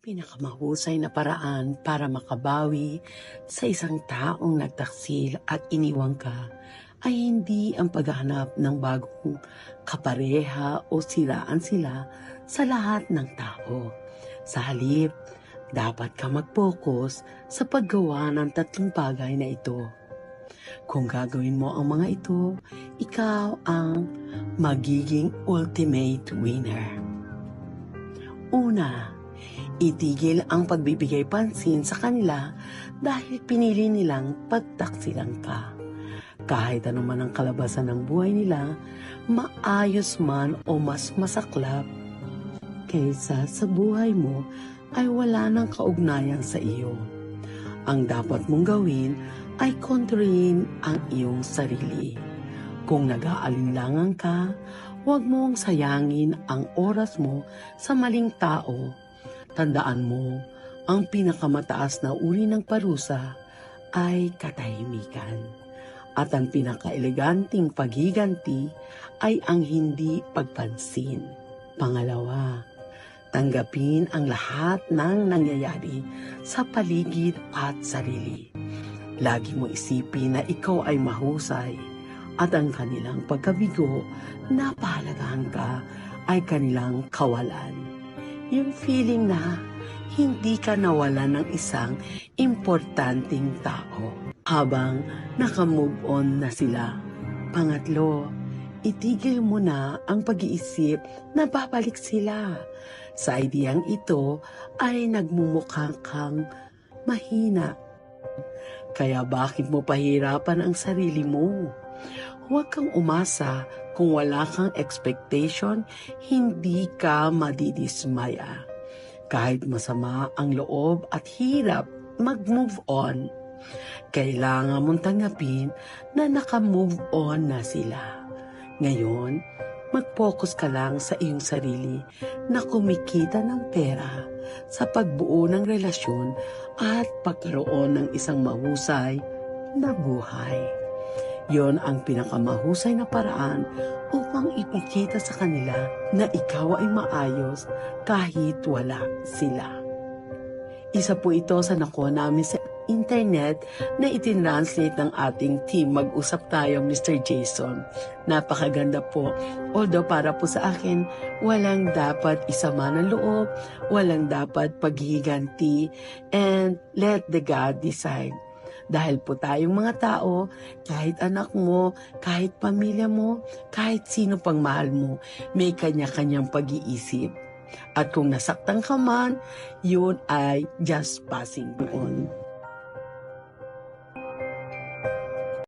Pinakamahusay na paraan para makabawi sa isang taong nagtaksil at iniwang ka ay hindi ang paghahanap ng bagong kapareha o siraan sila sa lahat ng tao. Sa halip, dapat ka mag-focus sa paggawa ng tatlong bagay na ito. Kung gagawin mo ang mga ito, ikaw ang magiging ultimate winner. Una, itigil ang pagbibigay pansin sa kanila dahil pinili nilang pagtaksilan ka. Kahit anuman ang kalabasan ng buhay nila, maayos man o mas masaklap, kaysa sa buhay mo ay wala nang kaugnayan sa iyo. Ang dapat mong gawin ay kontrolin ang iyong sarili. Kung nag-aalinlangan ka, huwag mong sayangin ang oras mo sa maling tao. Tandaan mo, ang pinakamataas na uri ng parusa ay katahimikan. At ang pinakaeleganting paghiganti ay ang hindi pagpansin. Pangalawa, tanggapin ang lahat ng nangyayari sa paligid at sarili. Lagi mo isipin na ikaw ay mahusay at ang kanilang pagkabigo na pahalagahan ka ay kanilang kawalan. Yung feeling na hindi ka nawalan ng isang importanteng tao habang nakamove on na sila. Pangatlo, itigil mo na ang pag-iisip na babalik sila. Sa ideyang ito ay nagmumukhang kang mahina. Kaya bakit mo pahirapan ang sarili mo? Huwag kang umasa. Kung wala kang expectation, hindi ka madidismaya. Kahit masama ang loob at hirap mag-move on, kailangan mong tanggapin na naka-move on na sila. Ngayon, mag-focus ka lang sa iyong sarili na kumikita ng pera sa pagbuo ng relasyon at pagkaroon ng isang mahusay na buhay. Yon ang pinakamahusay na paraan upang ipakita sa kanila na ikaw ay maayos kahit wala sila. Isa po ito sa nakuha namin sa internet na itinranslate ng ating team. Mag-usap tayo, Mr. Jason. Napakaganda po. Although para po sa akin, walang dapat isama ng loob, walang dapat paghihiganti, and let the God decide. Dahil po tayong mga tao, kahit anak mo, kahit pamilya mo, kahit sino pang mahal mo, may kanya-kanyang pag-iisip. At kung nasaktan ka man, yun ay just passing on.